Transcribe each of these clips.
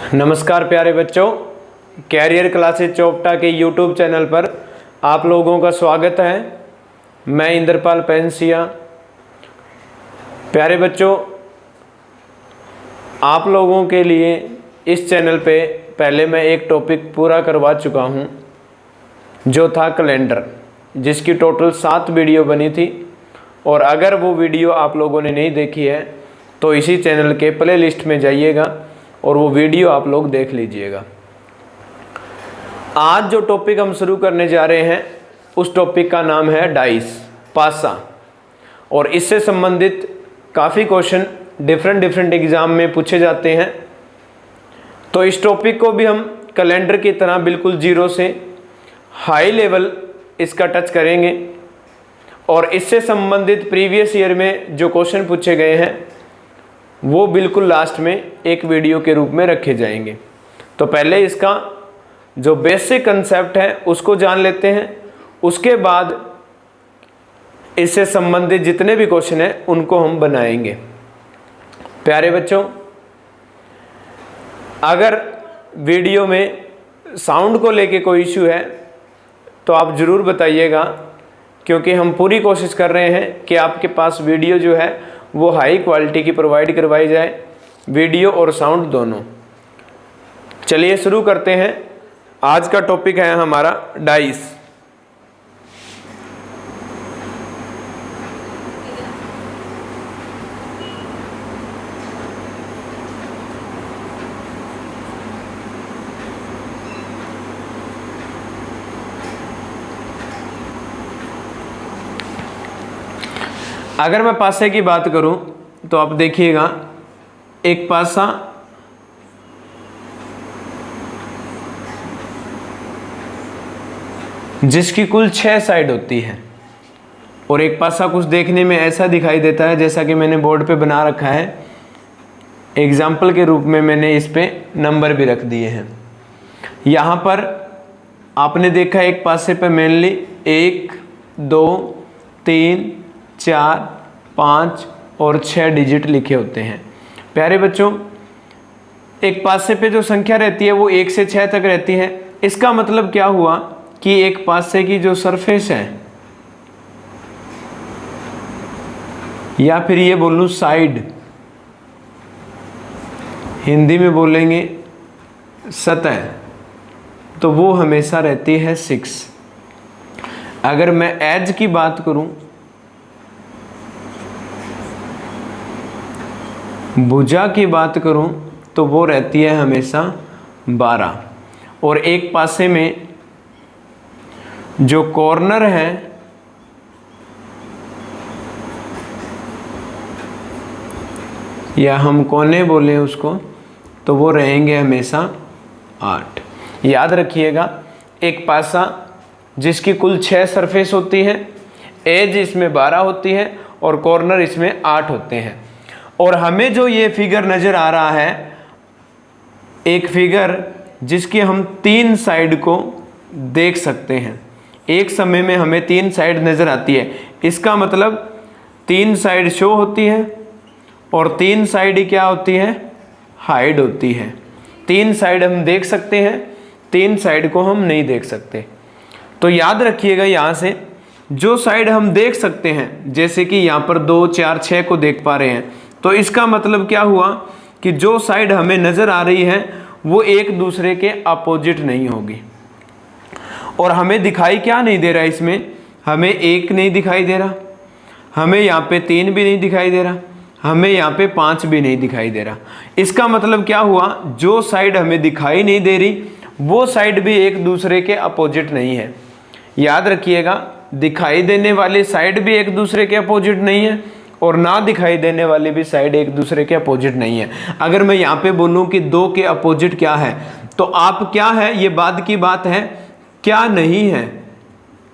नमस्कार प्यारे बच्चों, कैरियर क्लासेस चोपटा के यूट्यूब चैनल पर आप लोगों का स्वागत है। मैं इंद्रपाल पेंसिया। प्यारे बच्चों, आप लोगों के लिए इस चैनल पे पहले मैं एक टॉपिक पूरा करवा चुका हूँ जो था कैलेंडर, जिसकी टोटल 7 वीडियो बनी थी। और अगर वो वीडियो आप लोगों ने नहीं देखी है तो इसी चैनल के प्ले लिस्ट में जाइएगा और वो वीडियो आप लोग देख लीजिएगा। आज जो टॉपिक हम शुरू करने जा रहे हैं उस टॉपिक का नाम है डाइस, पासा। और इससे संबंधित काफ़ी क्वेश्चन डिफरेंट एग्ज़ाम में पूछे जाते हैं। तो इस टॉपिक को भी हम कैलेंडर की तरह बिल्कुल जीरो से हाई लेवल इसका टच करेंगे और इससे संबंधित प्रीवियस ईयर में जो क्वेश्चन पूछे गए हैं वो बिल्कुल लास्ट में एक वीडियो के रूप में रखे जाएंगे। तो पहले इसका जो बेसिक कंसेप्ट है उसको जान लेते हैं, उसके बाद इससे संबंधित जितने भी क्वेश्चन हैं उनको हम बनाएंगे। प्यारे बच्चों, अगर वीडियो में साउंड को लेके कोई इश्यू है तो आप ज़रूर बताइएगा, क्योंकि हम पूरी कोशिश कर रहे हैं कि आपके पास वीडियो जो है वो हाई क्वालिटी की प्रोवाइड करवाई जाए, वीडियो और साउंड दोनों। चलिए शुरू करते हैं। आज का टॉपिक है हमारा डाइस। अगर मैं पासे की बात करूं तो आप देखिएगा, एक पासा जिसकी कुल 6 साइड होती है और एक पासा कुछ देखने में ऐसा दिखाई देता है जैसा कि मैंने बोर्ड पे बना रखा है। एग्जाम्पल के रूप में मैंने इस पे नंबर भी रख दिए हैं। यहाँ पर आपने देखा एक पासे पे मेनली 1, 2, 3, 4, 5 और 6 डिजिट लिखे होते हैं। प्यारे बच्चों, एक पासे पे जो संख्या रहती है वो 1 से 6 तक रहती है। इसका मतलब क्या हुआ कि एक पासे की जो सरफेस है, या फिर ये बोल लूँ साइड, हिंदी में बोलेंगे सतह, तो वो हमेशा रहती है 6। अगर मैं एज की बात करूं, भुजा की बात करूं, तो वो रहती है हमेशा 12। और एक पासे में जो कॉर्नर है या हम कोने बोलें उसको, तो वो रहेंगे हमेशा 8। याद रखिएगा, एक पासा जिसकी कुल 6 सरफेस होती है, एज इसमें 12 होती है और कॉर्नर इसमें 8 होते हैं। और हमें जो ये फिगर नज़र आ रहा है, एक फिगर जिसकी हम 3 साइड को देख सकते हैं। एक समय में हमें 3 साइड नज़र आती है। इसका मतलब 3 साइड शो होती है और 3 साइड ही क्या होती है, हाइड होती है। 3 साइड हम देख सकते हैं, 3 साइड को हम नहीं देख सकते। तो याद रखिएगा, यहाँ से जो साइड हम देख सकते हैं, जैसे कि यहाँ पर 2, 4, 6 को देख पा रहे हैं, तो इसका मतलब क्या हुआ कि जो साइड हमें नज़र आ रही है वो एक दूसरे के अपोजिट नहीं होगी। और हमें दिखाई क्या नहीं दे रहा, इसमें हमें 1 नहीं दिखाई दे रहा, हमें यहाँ पे 3 भी नहीं दिखाई दे रहा, हमें यहाँ पे 5 भी नहीं दिखाई दे रहा। इसका मतलब क्या हुआ, जो साइड हमें दिखाई नहीं दे रही वो साइड भी एक दूसरे के अपोजिट नहीं है। याद रखिएगा, दिखाई देने वाली साइड भी एक दूसरे के अपोजिट नहीं है और ना दिखाई देने वाली भी साइड एक दूसरे के अपोजिट नहीं है। अगर मैं यहाँ पे बोलूँ कि 2 के अपोजिट क्या है, तो आप क्या है, ये बाद की बात है, क्या नहीं है,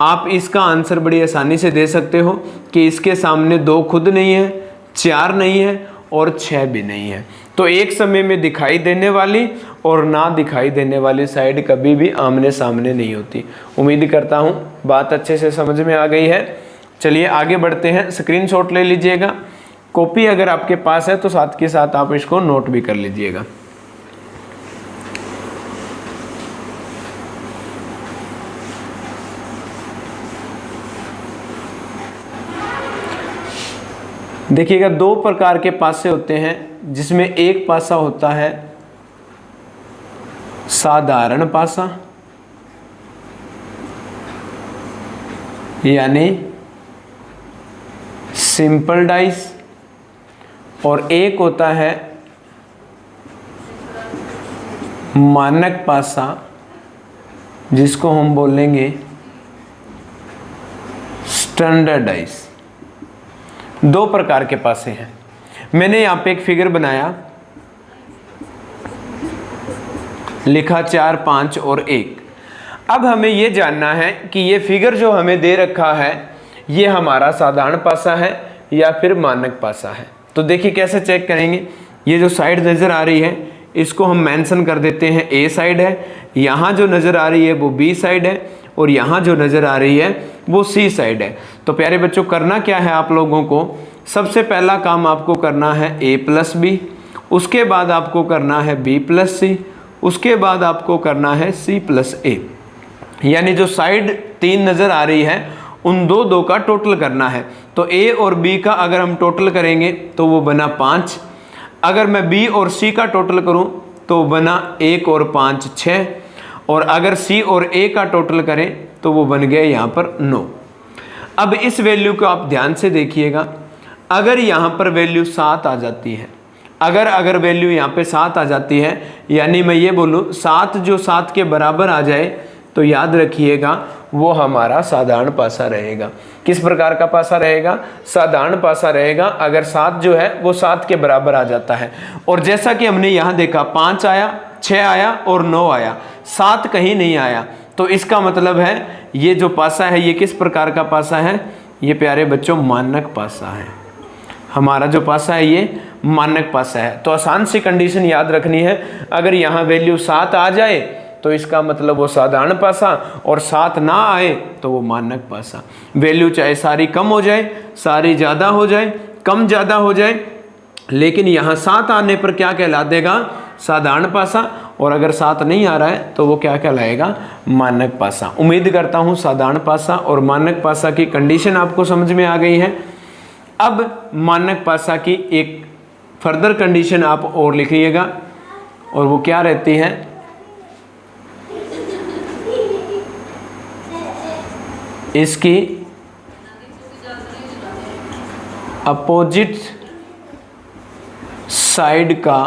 आप इसका आंसर बड़ी आसानी से दे सकते हो कि इसके सामने 2 खुद नहीं है, 4 नहीं है और 6 भी नहीं है। तो एक समय में दिखाई देने वाली और ना दिखाई देने वाली साइड कभी भी आमने सामने नहीं होती। उम्मीद करता हूँ बात अच्छे से समझ में आ गई है। चलिए आगे बढ़ते हैं। स्क्रीनशॉट ले लीजिएगा, कॉपी अगर आपके पास है तो साथ के साथ आप इसको नोट भी कर लीजिएगा। देखिएगा, दो प्रकार के पासे होते हैं, जिसमें एक पासा होता है साधारण पासा, यानी सिंपल डाइस, और एक होता है मानक पासा, जिसको हम बोलेंगे स्टैंडर्ड डाइस। दो प्रकार के पासे हैं। मैंने यहाँ पे एक फिगर बनाया, लिखा 4, 5 और 1। अब हमें ये जानना है कि ये फिगर जो हमें दे रखा है ये हमारा साधारण पासा है या फिर मानक पासा है। तो देखिए कैसे चेक करेंगे। ये जो साइड नज़र आ रही है इसको हम मेंशन कर देते हैं ए साइड है, यहाँ जो नज़र आ रही है वो बी साइड है, और यहाँ जो नज़र आ रही है वो सी साइड है। तो प्यारे बच्चों, करना क्या है आप लोगों को, सबसे पहला काम आपको करना है a प्लस बी, उसके बाद आपको करना है b प्लस सी, उसके बाद आपको करना है c प्लस a। यानी जो साइड 3 नज़र आ रही है उन दो का टोटल करना है। तो a और b का अगर हम टोटल करेंगे तो वो बना 5। अगर मैं b और c का टोटल करूं तो बना 1 और 5 6, और अगर c और a का टोटल करें तो वो बन गया यहाँ पर 9। अब इस वैल्यू को आप ध्यान से देखिएगा। अगर यहाँ पर वैल्यू 7 आ जाती है, अगर वैल्यू यहाँ पे 7 आ जाती है, यानी मैं ये बोलूँ 7 जो 7 के बराबर आ जाए, तो याद रखिएगा वो हमारा साधारण पासा रहेगा। किस प्रकार का पासा रहेगा? साधारण पासा रहेगा अगर 7 जो है वो 7 के बराबर आ जाता है। और जैसा कि हमने यहाँ देखा 5 आया, 6 आया और 9 आया, 7 कहीं नहीं आया। तो इसका मतलब है ये जो पासा है ये किस प्रकार का पासा है? ये प्यारे बच्चों मानक पासा है। हमारा जो पासा है ये मानक पासा है। तो आसान सी कंडीशन याद रखनी है, अगर यहाँ वैल्यू 7 आ जाए तो इसका मतलब वो साधारण पासा, और 7 ना आए तो वो मानक पासा। वैल्यू चाहे सारी कम हो जाए, सारी ज़्यादा हो जाए, कम ज़्यादा हो जाए, लेकिन यहाँ 7 आने पर क्या कहला देगा? साधारण पासा। और अगर 7 नहीं आ रहा है तो वो क्या कहलाएगा? मानक पासा। उम्मीद करता हूँ साधारण पासा और मानक पासा की कंडीशन आपको समझ में आ गई है। अब मानक पासा की एक फर्दर कंडीशन आप और लिखिएगा, और वो क्या रहती है? इसकी अपोजिट साइड का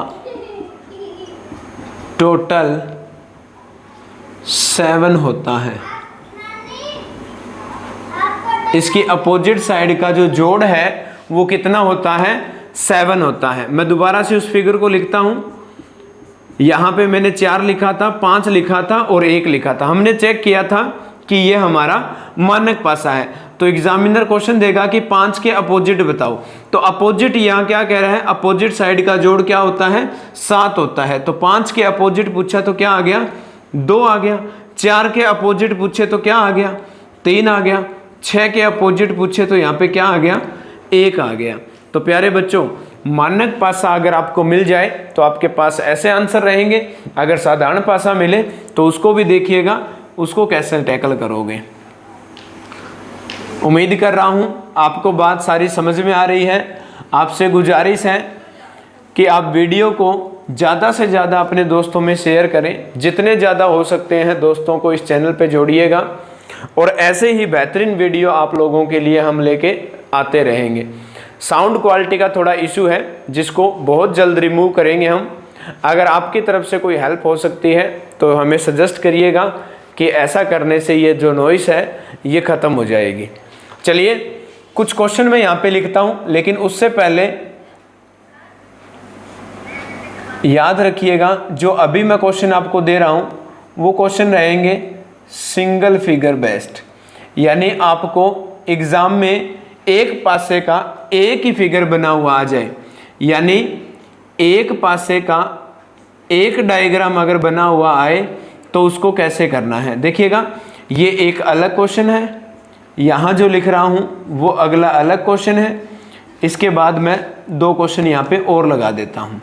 टोटल 7 होता है। इसकी अपोजिट साइड का जो जोड़ है वो कितना होता है? 7 होता है। मैं दोबारा से उस फिगर को लिखता हूं। यहां पे मैंने 4 लिखा था, 5 लिखा था और 1 लिखा था। हमने चेक किया था कि ये हमारा मानक पासा है। तो एग्जामिनर क्वेश्चन देगा कि 5 के अपोजिट बताओ। तो अपोजिट यहाँ क्या कह रहा है? अपोजिट साइड का जोड़ क्या होता है? 7 होता है। तो 5 के अपोजिट पूछा तो क्या आ गया? 2 आ गया। 4 के अपोजिट पूछे तो क्या आ गया? 3 आ गया। 6 के अपोजिट पूछे तो यहाँ पे क्या आ गया? 1 आ गया। तो प्यारे बच्चों, मानक पासा अगर आपको मिल जाए तो आपके पास ऐसे आंसर रहेंगे। अगर साधारण पासा मिले तो उसको भी देखिएगा, उसको कैसे टैकल करोगे। उम्मीद कर रहा हूं आपको बात सारी समझ में आ रही है। आपसे गुजारिश है कि आप वीडियो को ज़्यादा से ज़्यादा अपने दोस्तों में शेयर करें। जितने ज़्यादा हो सकते हैं दोस्तों को इस चैनल पे जोड़िएगा, और ऐसे ही बेहतरीन वीडियो आप लोगों के लिए हम लेके आते रहेंगे। साउंड क्वालिटी का थोड़ा इशू है जिसको बहुत जल्द रिमूव करेंगे हम। अगर आपकी तरफ से कोई हेल्प हो सकती है तो हमें सजेस्ट करिएगा कि ऐसा करने से ये जो नॉइस है ये ख़त्म हो जाएगी। चलिए कुछ क्वेश्चन मैं यहाँ पे लिखता हूँ, लेकिन उससे पहले याद रखिएगा जो अभी मैं क्वेश्चन आपको दे रहा हूँ वो क्वेश्चन रहेंगे सिंगल फिगर बेस्ड। यानी आपको एग्ज़ाम में एक पासे का एक ही फिगर बना हुआ आ जाए, यानी एक पासे का एक डायग्राम अगर बना हुआ आए तो उसको कैसे करना है। देखिएगा ये एक अलग क्वेश्चन है, यहाँ जो लिख रहा हूँ वो अगला अलग क्वेश्चन है। इसके बाद मैं 2 क्वेश्चन यहाँ पे और लगा देता हूँ।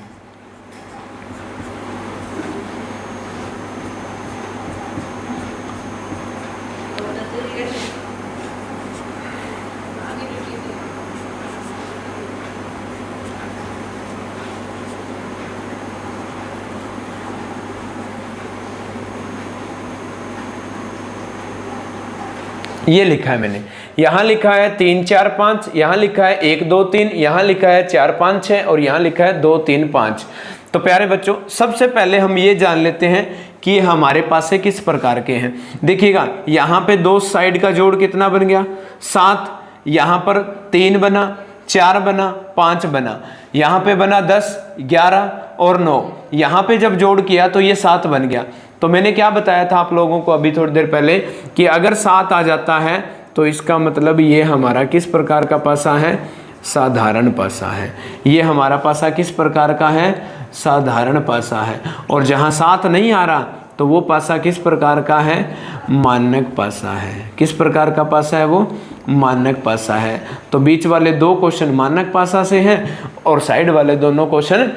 ये लिखा है मैंने, यहाँ लिखा है 3 4 5, यहाँ लिखा है 1 2 3, यहाँ लिखा है 4 5 6 और यहाँ लिखा है 2 3 5। तो प्यारे बच्चों सबसे पहले हम ये जान लेते हैं कि हमारे पास से किस प्रकार के हैं। देखिएगा यहाँ पे दो साइड का जोड़ कितना बन गया 7, यहाँ पर 3 बना, 4 बना, 5 बना, यहाँ पे बना 10 11 और 9, यहाँ पे जब जोड़ किया तो ये 7 बन गया। तो मैंने क्या बताया था आप लोगों को अभी थोड़ी देर पहले कि अगर 7 आ जाता है तो इसका मतलब ये हमारा किस प्रकार का पासा है, साधारण पासा है। ये हमारा पासा किस प्रकार का है, साधारण पासा है। और जहाँ 7 नहीं आ रहा तो वो पासा किस प्रकार का है, मानक पासा है। किस प्रकार का पासा है वो, मानक पासा है। तो बीच वाले 2 क्वेश्चन मानक पासा से हैं और साइड वाले दोनों क्वेश्चन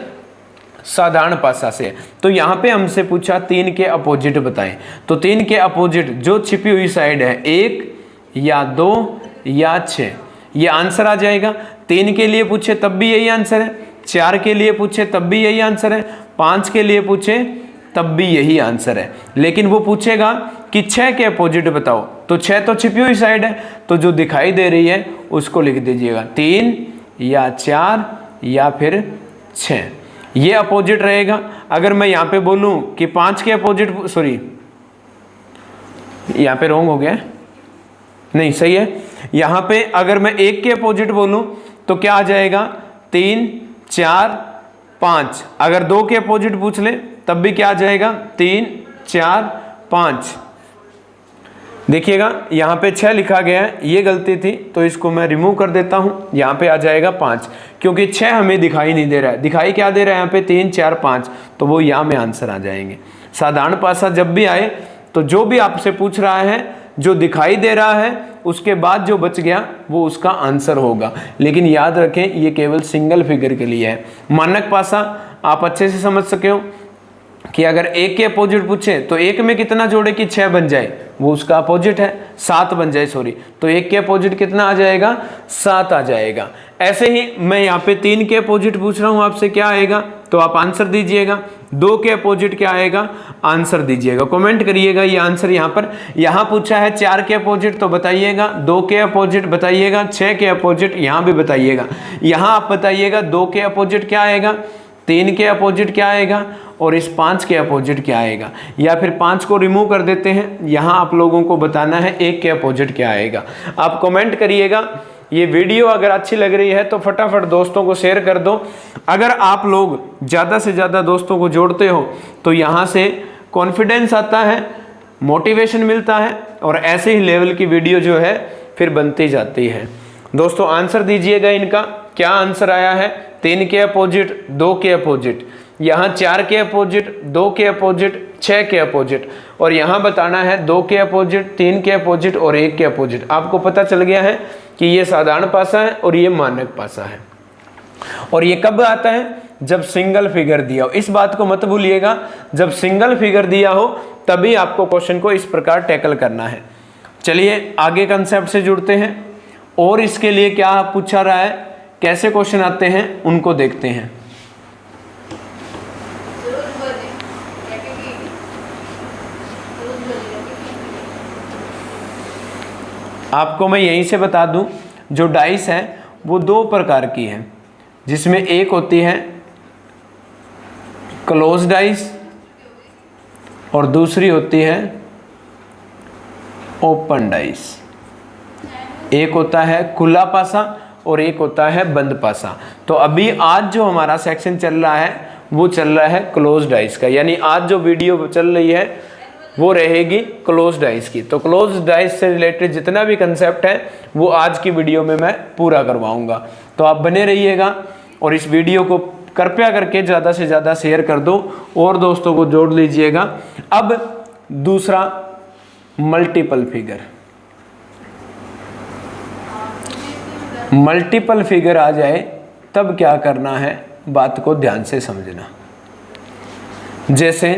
साधारण पासा से। तो यहाँ पे हमसे पूछा 3 के अपोजिट बताएं। तो 3 के अपोजिट जो छिपी हुई साइड है 1 या 2 या 6, ये आंसर आ जाएगा। 3 के लिए पूछे तब भी यही आंसर है, 4 के लिए पूछे तब भी यही आंसर है, 5 के लिए पूछे तब भी यही आंसर है। लेकिन वो पूछेगा कि 6 के अपोजिट बताओ, तो 6 तो छिपी हुई साइड है, तो जो दिखाई दे रही है उसको लिख दीजिएगा, 3 या 4 या फिर 6, ये अपोजिट रहेगा। अगर मैं यहाँ पे बोलूँ कि 5 के अपोजिट, सॉरी यहाँ पे रॉन्ग हो गया, नहीं सही है। यहाँ पे अगर मैं 1 के अपोजिट बोलूँ तो क्या आ जाएगा, 3 4 5। अगर 2 के अपोजिट पूछ ले तब भी क्या आ जाएगा, 3 4 5। देखिएगा यहाँ पे 6 लिखा गया है, ये गलती थी तो इसको मैं रिमूव कर देता हूँ। यहाँ पे आ जाएगा 5, क्योंकि 6 हमें दिखाई नहीं दे रहा है। दिखाई क्या दे रहा है यहाँ पे, 3 4 5, तो वो यहाँ में आंसर आ जाएंगे। साधारण पासा जब भी आए तो जो भी आपसे पूछ रहा है, जो दिखाई दे रहा है उसके बाद जो बच गया वो उसका आंसर होगा। लेकिन याद रखें ये केवल सिंगल फिगर के लिए है। मानक पासा आप अच्छे से समझ सके हो कि अगर 1 के अपोजिट पूछे तो 1 में कितना जोड़े कि 6 बन जाए, वो उसका अपोजिट है, 7 बन जाए सॉरी, तो 1 के अपोजिट कितना आ जाएगा, 7 आ जाएगा। ऐसे ही मैं यहाँ पे 3 के अपोजिट पूछ रहा हूँ आपसे, क्या आएगा, तो आप आंसर दीजिएगा। 2 के अपोजिट क्या आएगा, आंसर दीजिएगा, कमेंट करिएगा ये आंसर। यहाँ पर यहाँ पूछा है 4 के अपोजिट तो बताइएगा, 2 के अपोजिट बताइएगा, 6 के अपोजिट यहाँ भी बताइएगा। यहाँ आप बताइएगा 2 के अपोजिट क्या आएगा, 3 के अपोजिट क्या आएगा और इस 5 के अपोजिट क्या आएगा, या फिर 5 को रिमूव कर देते हैं। यहाँ आप लोगों को बताना है 1 के अपोजिट क्या आएगा। आप कमेंट करिएगा। ये वीडियो अगर अच्छी लग रही है तो फटाफट दोस्तों को शेयर कर दो। अगर आप लोग ज़्यादा से ज़्यादा दोस्तों को जोड़ते हो तो यहाँ से कॉन्फिडेंस आता है, मोटिवेशन मिलता है और ऐसे ही लेवल की वीडियो जो है फिर बनती जाती है। दोस्तों आंसर दीजिएगा इनका, क्या आंसर आया है, 3 के अपोजिट, 2 के अपोजिट, यहाँ 4 के अपोजिट, 2 के अपोजिट, 6 के अपोजिट, और यहाँ बताना है 2 के अपोजिट, 3 के अपोजिट और 1 के अपोजिट। आपको पता चल गया है कि ये साधारण पासा है और ये मानक पासा है। और ये कब आता है, जब सिंगल फिगर दिया हो। इस बात को मत भूलिएगा, जब सिंगल फिगर दिया हो तभी आपको क्वेश्चन को इस प्रकार टैकल करना है। चलिए आगे कंसेप्ट से जुड़ते हैं और इसके लिए क्या पूछा रहा है, कैसे क्वेश्चन आते हैं उनको देखते हैं। आपको मैं यहीं से बता दूं, जो डाइस है वो 2 प्रकार की है, जिसमें एक होती है क्लोज डाइस और दूसरी होती है ओपन डाइस। एक होता है खुला पासा और एक होता है बंद पासा। तो अभी आज जो हमारा सेक्शन चल रहा है वो चल रहा है क्लोज डाइस का, यानी आज जो वीडियो चल रही है वो रहेगी क्लोज डाइस की। तो क्लोज डाइस से रिलेटेड जितना भी कंसेप्ट है वो आज की वीडियो में मैं पूरा करवाऊंगा। तो आप बने रहिएगा और इस वीडियो को कृपया करके ज़्यादा से ज़्यादा शेयर कर दो और दोस्तों को जोड़ लीजिएगा। अब दूसरा मल्टीपल फिगर, मल्टीपल फिगर आ जाए तब क्या करना है, बात को ध्यान से समझना। जैसे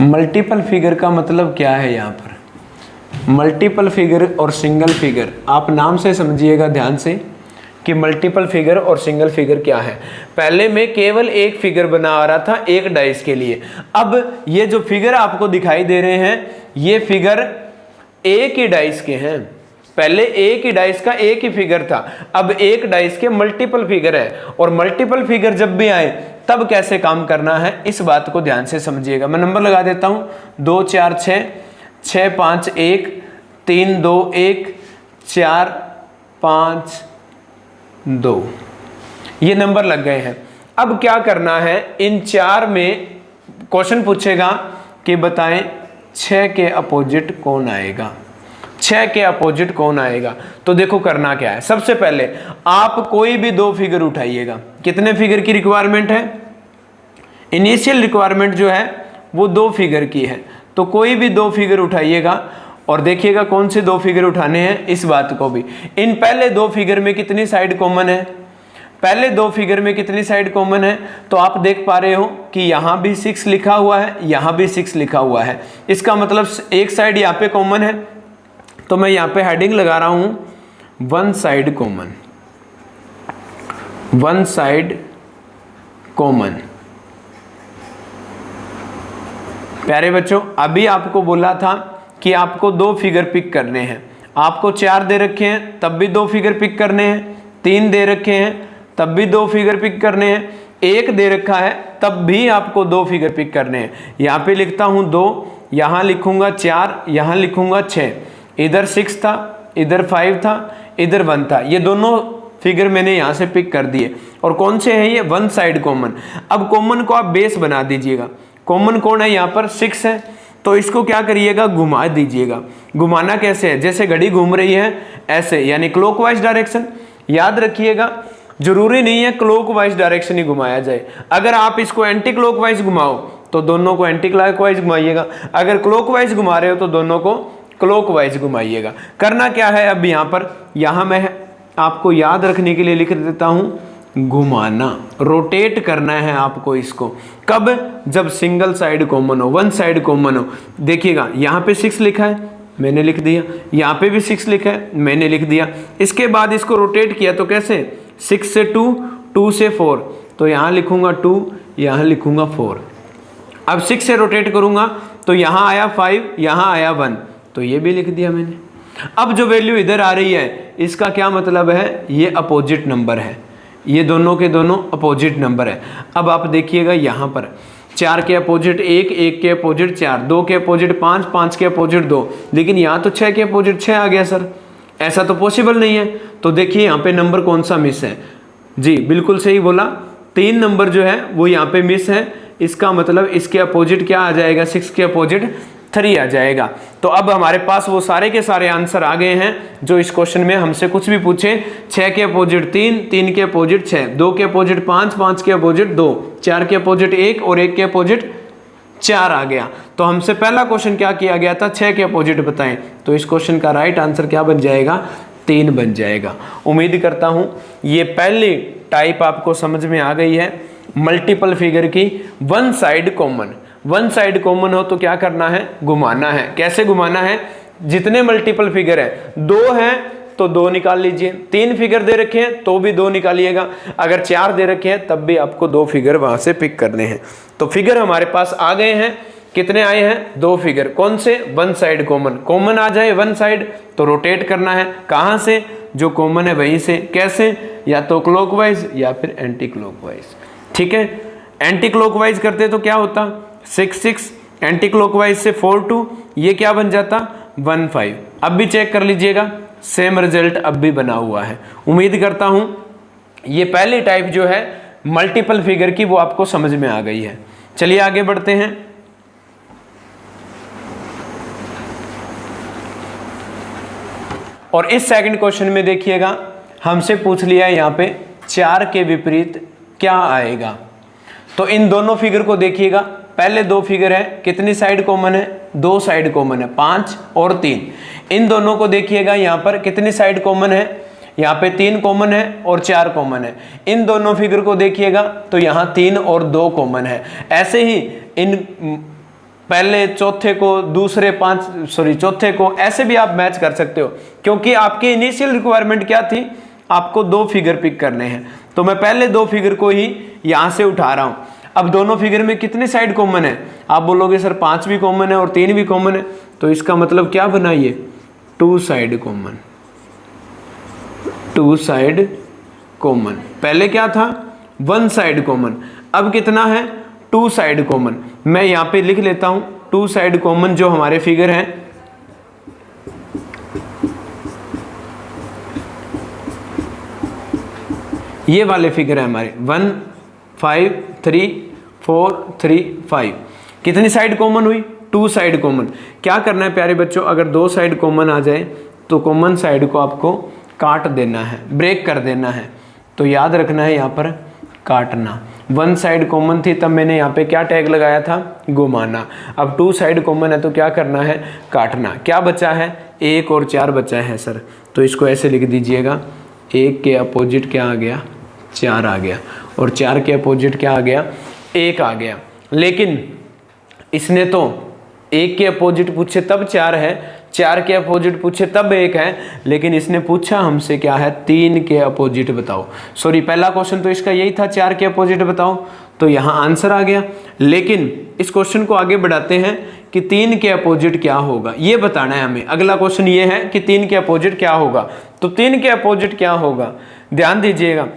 मल्टीपल फिगर का मतलब क्या है, यहाँ पर मल्टीपल फिगर और सिंगल फिगर, आप नाम से समझिएगा ध्यान से कि मल्टीपल फिगर और सिंगल फिगर क्या है। पहले मैं केवल एक फिगर बना रहा था एक डाइस के लिए, अब ये जो फिगर आपको दिखाई दे रहे हैं ये फिगर एक ही डाइस के हैं। पहले एक ही डाइस का एक ही फिगर था, अब एक डाइस के मल्टीपल फिगर है, और मल्टीपल फिगर जब भी आए तब कैसे काम करना है इस बात को ध्यान से समझिएगा। मैं नंबर लगा देता हूं, 2 4 6, 6 5 1, 3 2 1, 4 5 2, ये नंबर लग गए हैं। अब क्या करना है, इन चार में क्वेश्चन पूछेगा कि बताएं 6 के अपोजिट कौन आएगा, 6 के अपोजिट कौन आएगा। तो देखो करना क्या है, सबसे पहले आप कोई भी दो फिगर उठाइएगा। कितने फिगर की रिक्वायरमेंट है, इनिशियल रिक्वायरमेंट जो है वो 2 फिगर की है, तो कोई भी 2 फिगर उठाइएगा और देखिएगा कौन से 2 फिगर उठाने हैं इस बात को भी। इन पहले 2 फिगर में कितनी साइड कॉमन है, पहले 2 फिगर में कितनी साइड कॉमन है, तो आप देख पा रहे हो कि यहाँ भी 6 लिखा हुआ है, यहाँ भी 6 लिखा हुआ है, इसका मतलब एक साइड यहाँ पे कॉमन है। तो मैं यहाँ पे हेडिंग लगा रहा हूँ 1 साइड कॉमन, 1 साइड कॉमन। प्यारे बच्चों, अभी आपको बोला था कि आपको 2 फिगर पिक करने हैं, आपको 4 दे रखे हैं तब भी 2 फिगर पिक करने हैं, 3 दे रखे हैं तब भी 2 फिगर पिक करने हैं, 1 दे रखा है तब भी आपको 2 फिगर पिक करने हैं। यहाँ पे लिखता हूँ 2, यहाँ लिखूंगा 4, यहाँ लिखूंगा 6, इधर 6 था, इधर 5 था, इधर 1 था, ये दोनों फिगर मैंने यहाँ से पिक कर दिए। और कौन से हैं ये, 1 साइड कॉमन। अब कॉमन को आप बेस बना दीजिएगा, कॉमन कौन है यहाँ पर 6 है, तो इसको क्या करिएगा, घुमा दीजिएगा। घुमाना कैसे है, जैसे घड़ी घूम रही है ऐसे, यानी क्लॉकवाइज डायरेक्शन। याद रखिएगा जरूरी नहीं है क्लॉकवाइज डायरेक्शन ही घुमाया जाए, अगर आप इसको एंटी क्लॉकवाइज घुमाओ तो दोनों को एंटी क्लॉकवाइज घुमाइएगा, अगर क्लॉकवाइज घुमा रहे हो तो दोनों को क्लॉकवाइज घुमाइएगा। करना क्या है, अब यहाँ पर, यहाँ मैं आपको याद रखने के लिए लिख देता हूँ घुमाना, रोटेट करना है आपको इसको। कब, जब सिंगल साइड कॉमन हो, 1 साइड कॉमन हो। देखिएगा यहाँ पे 6 लिखा है मैंने लिख दिया, यहाँ पे भी 6 लिखा है मैंने लिख दिया। इसके बाद इसको रोटेट किया तो कैसे, 6 से 2, 2 से 4, तो यहाँ लिखूंगा 2, यहाँ लिखूंगा 4। अब 6 से रोटेट करूंगा तो यहाँ आया 5, यहाँ आया 1, तो ये भी लिख दिया मैंने। अब जो वैल्यू इधर आ रही है इसका क्या मतलब है, ये अपोजिट नंबर है, ये दोनों के दोनों अपोजिट नंबर है। अब आप देखिएगा यहाँ पर 4 के अपोजिट 1, 1 के अपोजिट 4, 2 के अपोजिट 5, 5 के अपोजिट 2, लेकिन यहाँ तो 6 के अपोजिट 6 आ गया सर, ऐसा तो पॉसिबल नहीं है। तो देखिए यहाँ पे नंबर कौन सा मिस है, जी बिल्कुल सही बोला, 3 नंबर जो है वो यहाँ पे मिस है, इसका मतलब इसके अपोजिट क्या आ जाएगा, 6 के अपोजिट 3 आ जाएगा। तो अब हमारे पास वो सारे के सारे आंसर आ गए हैं जो इस क्वेश्चन में हमसे कुछ भी पूछे। 6 के अपोजिट 3, 3 के अपोजिट 6, 2 के अपोजिट 5, 5 के अपोजिट 2, 4 के अपोजिट 1 और 1 के अपोजिट 4 आ गया। तो हमसे पहला क्वेश्चन क्या किया गया था, 6 के अपोजिट बताएं, तो इस क्वेश्चन का राइट आंसर क्या बन जाएगा, 3 बन जाएगा। उम्मीद करता हूं ये पहली टाइप आपको समझ में आ गई है, मल्टीपल फिगर की 1 साइड कॉमन। 1 साइड कॉमन हो तो क्या करना है, घुमाना है। कैसे घुमाना है, जितने मल्टीपल फिगर है, 2 हैं तो 2 निकाल लीजिए, 3 फिगर दे रखे हैं तो भी 2 निकालिएगा, अगर 4 दे रखे हैं तब भी आपको 2 फिगर वहां से पिक करने हैं। तो फिगर हमारे पास आ गए हैं, कितने आए हैं, 2 फिगर। कौन से, 1 साइड कॉमन। कॉमन आ जाए 1 साइड तो रोटेट करना है, कहां से, जो कॉमन है वहीं से। कैसे, या तो क्लॉकवाइज या फिर एंटी क्लॉकवाइज। ठीक है, एंटी क्लॉकवाइज करते तो क्या होता, 6 6, एंटी क्लॉकवाइज से 4 2, ये क्या बन जाता, 1 5। अब भी चेक कर लीजिएगा, सेम रिजल्ट अब भी बना हुआ है। उम्मीद करता हूं ये पहली टाइप जो है मल्टीपल फिगर की वो आपको समझ में आ गई है। चलिए आगे बढ़ते हैं। और इस सेकंड क्वेश्चन में देखिएगा हमसे पूछ लिया है यहाँ पे 4 के विपरीत क्या आएगा। तो इन दोनों फिगर को देखिएगा, पहले 2 फिगर है, कितनी साइड कॉमन है, 2 साइड कॉमन है, 5 और 3। इन दोनों को देखिएगा यहाँ पर कितनी साइड कॉमन है, यहाँ पे 3 कॉमन है और 4 कॉमन है। इन दोनों फिगर को देखिएगा तो यहाँ 3 और 2 कॉमन है। ऐसे ही इन पहले चौथे को, दूसरे चौथे को, ऐसे भी आप मैच कर सकते हो, क्योंकि आपकी इनिशियल रिक्वायरमेंट क्या थी, आपको 2 फिगर पिक करने हैं। तो मैं पहले 2 फिगर को ही यहां से उठा रहा हूं। अब दोनों फिगर में कितने साइड कॉमन है? आप बोलोगे सर 5 भी कॉमन है और 3 भी कॉमन है, तो इसका मतलब क्या बना ये 2 साइड कॉमन। 2 साइड कॉमन, पहले क्या था 1 साइड कॉमन, अब कितना है 2 साइड कॉमन। मैं यहां पे लिख लेता हूं 2 साइड कॉमन जो हमारे फिगर हैं, ये वाले फिगर है हमारे 1 5 3 4 3 5। कितनी साइड कॉमन हुई? 2 साइड कॉमन। क्या करना है प्यारे बच्चों, अगर 2 साइड कॉमन आ जाए तो कॉमन साइड को आपको काट देना है, ब्रेक कर देना है। तो याद रखना है यहाँ पर काटना। 1 साइड कॉमन थी तब मैंने यहाँ पे क्या टैग लगाया था, घुमाना। अब 2 साइड कॉमन है तो क्या करना है, काटना। क्या बचा है, 1 और 4 बचा है सर, तो इसको ऐसे लिख दीजिएगा, 1 के अपोजिट क्या आ गया, 4 आ गया, और 4 के अपोजिट क्या आ गया, 1 आ गया। लेकिन इसने तो 1 के अपोजिट पूछे तब 4 है, 4 के अपोजिट पूछे तब 1 है, लेकिन इसने पूछा हमसे क्या है, 3 के अपोजिट बताओ। सॉरी, पहला क्वेश्चन तो इसका यही था, 4 के अपोजिट बताओ, तो यहाँ आंसर आ गया। लेकिन इस क्वेश्चन को आगे बढ़ाते हैं कि 3 के अपोजिट क्या होगा, ये बताना है हमें। अगला क्वेश्चन ये है कि 3 के अपोजिट क्या होगा। तो 3 के अपोजिट क्या होगा, ध्यान दीजिएगा।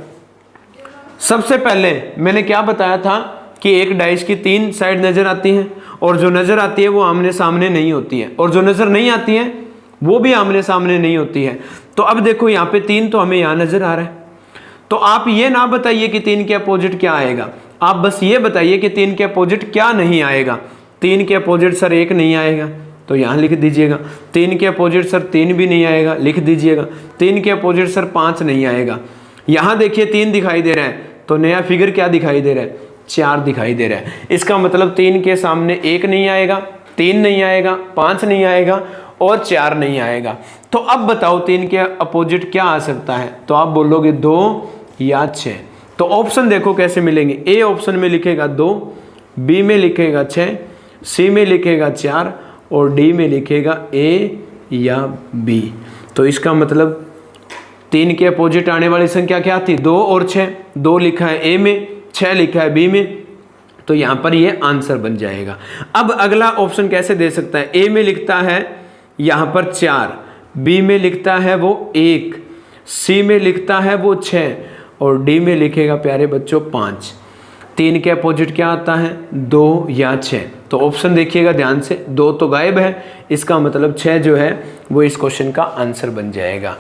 सबसे पहले मैंने क्या बताया था कि एक डाइस की 3 साइड नजर आती हैं, और जो नजर आती है वो आमने सामने नहीं होती है, और जो नजर नहीं आती है वो भी आमने सामने नहीं होती है। तो अब देखो यहाँ पे 3 तो हमें यहाँ नजर आ रहा है, तो आप ये ना बताइए कि 3 के अपोजिट क्या आएगा, आप बस ये बताइए कि 3 के अपोजिट क्या नहीं आएगा। 3 के अपोजिट सर 1 नहीं आएगा, तो यहाँ लिख दीजिएगा। 3 के अपोजिट सर 3 भी नहीं आएगा, लिख दीजिएगा। 3 के अपोजिट सर 5 नहीं आएगा। यहाँ देखिए 3 दिखाई दे रहा है, तो नया फिगर क्या दिखाई दे रहा है, 4 दिखाई दे रहा है। इसका मतलब 3 के सामने 1 नहीं आएगा, 3 नहीं आएगा, 5 नहीं आएगा और 4 नहीं आएगा। तो अब बताओ 3 के अपोजिट क्या आ सकता है, तो आप बोलोगे 2 या 6। तो ऑप्शन देखो कैसे मिलेंगे, ए ऑप्शन में लिखेगा 2, बी में लिखेगा 6, सी में लिखेगा 4 और डी में लिखेगा ए या बी। तो इसका मतलब 3 के अपोजिट आने वाली संख्या क्या थी, 2 और 6। 2 लिखा है ए में, 6 लिखा है बी में, तो यहाँ पर ये आंसर बन जाएगा। अब अगला ऑप्शन कैसे दे सकता है, ए में लिखता है यहाँ पर 4, बी में लिखता है वो 1, सी में लिखता है वो 6 और डी में लिखेगा प्यारे बच्चों 5। 3 के अपोजिट क्या आता है, 2 या 6। तो ऑप्शन देखिएगा ध्यान से, 2 तो गायब है, इसका मतलब 6 जो है वो इस क्वेश्चन का आंसर बन जाएगा।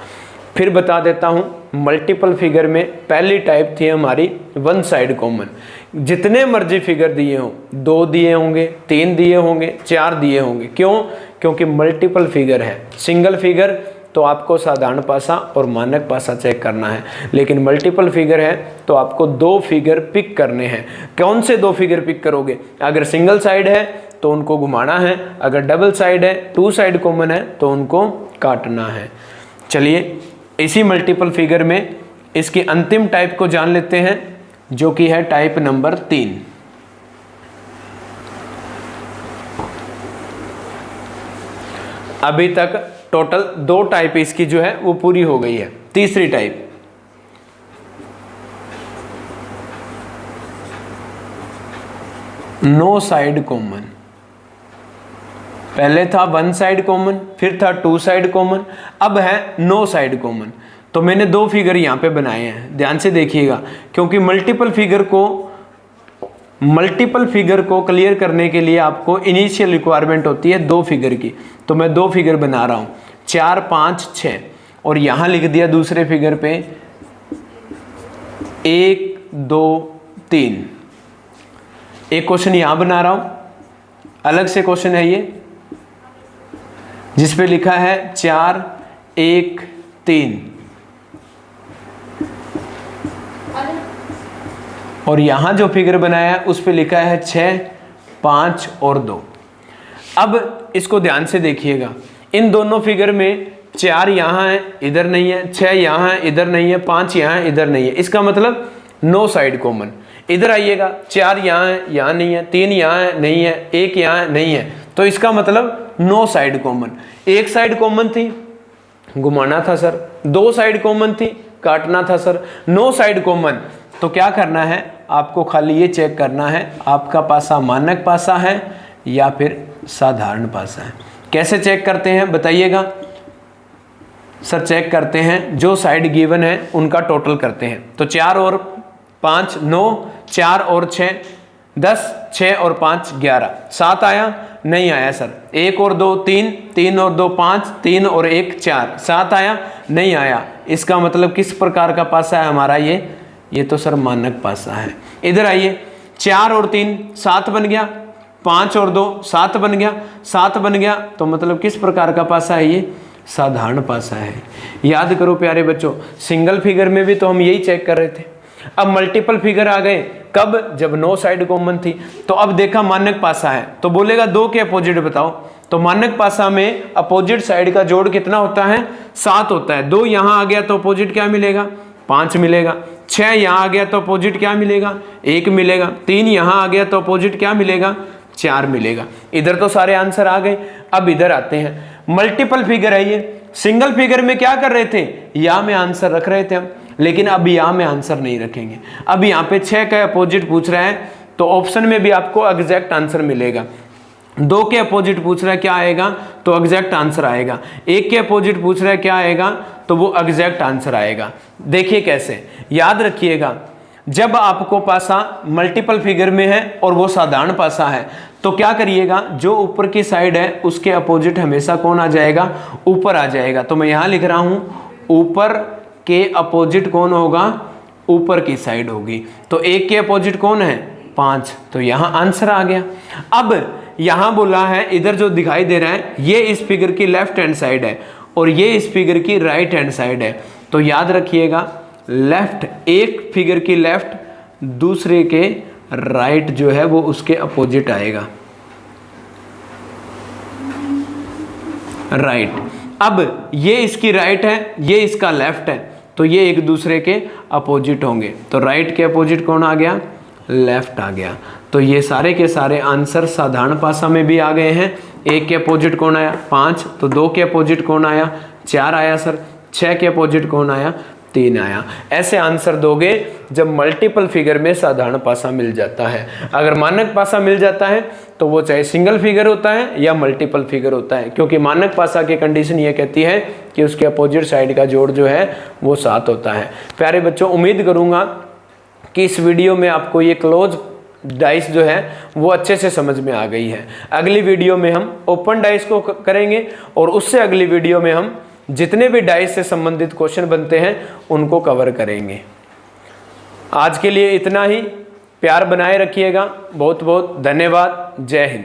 फिर बता देता हूँ, मल्टीपल फिगर में पहली टाइप थी हमारी 1 साइड कॉमन। जितने मर्जी फिगर दिए हों, 2 दिए होंगे, 3 दिए होंगे, 4 दिए होंगे, क्यों, क्योंकि मल्टीपल फिगर है। सिंगल फिगर तो आपको साधारण पासा और मानक पासा चेक करना है, लेकिन मल्टीपल फिगर है तो आपको 2 फिगर पिक करने हैं। कौन से 2 फिगर पिक करोगे, अगर सिंगल साइड है तो उनको घुमाना है, अगर डबल साइड है, 2 साइड कॉमन है तो उनको काटना है। चलिए इसी मल्टीपल फिगर में इसकी अंतिम टाइप को जान लेते हैं, जो कि है टाइप नंबर 3। अभी तक टोटल 2 टाइप इसकी जो है वो पूरी हो गई है। तीसरी टाइप, नो साइड कॉमन। पहले था 1 साइड कॉमन, फिर था 2 साइड कॉमन, अब है नो साइड कॉमन। तो मैंने 2 फिगर यहाँ पे बनाए हैं, ध्यान से देखिएगा, क्योंकि मल्टीपल फिगर को क्लियर करने के लिए आपको इनिशियल रिक्वायरमेंट होती है 2 फिगर की। तो मैं 2 फिगर बना रहा हूँ, 4 5 6, और यहाँ लिख दिया दूसरे फिगर पे 1 2 3। एक क्वेश्चन यहाँ बना रहा हूँ, अलग से क्वेश्चन है ये, जिस पे लिखा है 4 1 3, और यहां जो फिगर बनाया है उस पे लिखा है 6 5 और 2। अब इसको ध्यान से देखिएगा, इन दोनों फिगर में 4 यहाँ है इधर नहीं है, 6 यहाँ है इधर नहीं है, 5 यहाँ है इधर नहीं है, इसका मतलब नो साइड कॉमन। इधर आइएगा, 4 यहाँ है, यहाँ नहीं है, 3 यहाँ है, नहीं है, 1 यहाँ है, नहीं है, तो इसका मतलब 9 साइड कॉमन। एक साइड कॉमन थी, घुमाना था सर। 2 साइड कॉमन थी, काटना था सर। 9 साइड कॉमन, तो क्या करना है आपको, खाली ये चेक करना है आपका पासा मानक पासा है या फिर साधारण पासा है। कैसे चेक करते हैं बताइएगा सर? चेक करते हैं जो साइड गिवन है उनका टोटल करते हैं। तो 4 और 5 9, 4 और 6 10, 6 और 5 11, 7 आया? नहीं आया सर। 1 और 2 3, 3 और 2 5, 3 और 1 4, 7 आया? नहीं आया। इसका मतलब किस प्रकार का पासा है हमारा ये तो सर मानक पासा है। इधर आइए, 4 और 3 7 बन गया, 5 और 2 7 बन गया, 7 बन गया, तो मतलब किस प्रकार का पासा है ये? साधारण पासा है। याद करो प्यारे बच्चों, सिंगल फिगर में भी तो हम यही चेक कर रहे थे। अब मल्टीपल फिगर आ गए, कब? जब 9 साइड कॉमन थी। तो अब देखा मानक पासा है, तो बोलेगा 2 के अपोजिट बताओ। तो मानक पासा में अपोजिट साइड का जोड़ कितना होता है? 7 होता है। 2 यहाँ आ गया तो अपोजिट क्या मिलेगा? 5 मिलेगा। 6 यहाँ आ गया तो अपोजिट क्या मिलेगा? 1 मिलेगा। 3 यहाँ आ गया तो अपोजिट क्या मिलेगा? 4 मिलेगा। इधर तो सारे आंसर आ गए। अब इधर आते हैं, मल्टीपल फिगर है ये। सिंगल फिगर में क्या कर रहे थे? यहाँ में आंसर रख रहे थे हम, लेकिन अब यहाँ में आंसर नहीं रखेंगे। अब यहाँ पे 6 का अपोजिट पूछ रहा है तो ऑप्शन में भी आपको एग्जैक्ट आंसर मिलेगा। 2 के अपोजिट पूछ रहा है क्या आएगा? तो एग्जैक्ट आंसर आएगा। 1 के अपोजिट पूछ रहा है क्या आएगा? तो वो एग्जैक्ट आंसर आएगा। देखिए कैसे, याद रखिएगा, जब आपको पासा मल्टीपल फिगर में है और वो साधारण पासा है तो क्या करिएगा, जो ऊपर की साइड है उसके अपोजिट हमेशा कौन आ जाएगा? ऊपर आ जाएगा। तो मैं यहाँ लिख रहा हूँ ऊपर के अपोजिट कौन होगा? ऊपर की साइड होगी। तो 1 के अपोजिट कौन है? 5, तो यहाँ आंसर आ गया। अब यहाँ बोला है, इधर जो दिखाई दे रहा है ये इस फिगर की लेफ्ट हैंड साइड है और ये इस फिगर की राइट हैंड साइड है। तो याद रखिएगा, लेफ्ट, एक फिगर की लेफ्ट दूसरे के राइट जो है वो उसके अपोजिट आएगा, राइट। अब ये इसकी राइट है, ये इसका लेफ्ट है, तो ये एक दूसरे के अपोजिट होंगे। तो राइट के अपोजिट कौन आ गया? लेफ्ट आ गया। तो ये सारे के सारे आंसर साधारण पासा में भी आ गए हैं। 1 के अपोजिट कौन आया? 5। तो 2 के अपोजिट कौन आया? 4 आया सर। 6 के अपोजिट कौन आया? 3 आया। ऐसे आंसर दोगे जब मल्टीपल फिगर में साधारण पासा मिल जाता है। अगर मानक पासा मिल जाता है तो वो चाहे सिंगल फिगर होता है या मल्टीपल फिगर होता है, क्योंकि मानक पासा की कंडीशन ये कहती है कि उसके अपोजिट साइड का जोड़ जो है वो 7 होता है। प्यारे बच्चों, उम्मीद करूँगा कि इस वीडियो में आपको ये क्लोज डाइस जो है वो अच्छे से समझ में आ गई है। अगली वीडियो में हम ओपन डाइस को करेंगे और उससे अगली वीडियो में हम जितने भी डाइस से संबंधित क्वेश्चन बनते हैं उनको कवर करेंगे। आज के लिए इतना ही। प्यार बनाए रखिएगा। बहुत बहुत धन्यवाद। जय हिंद।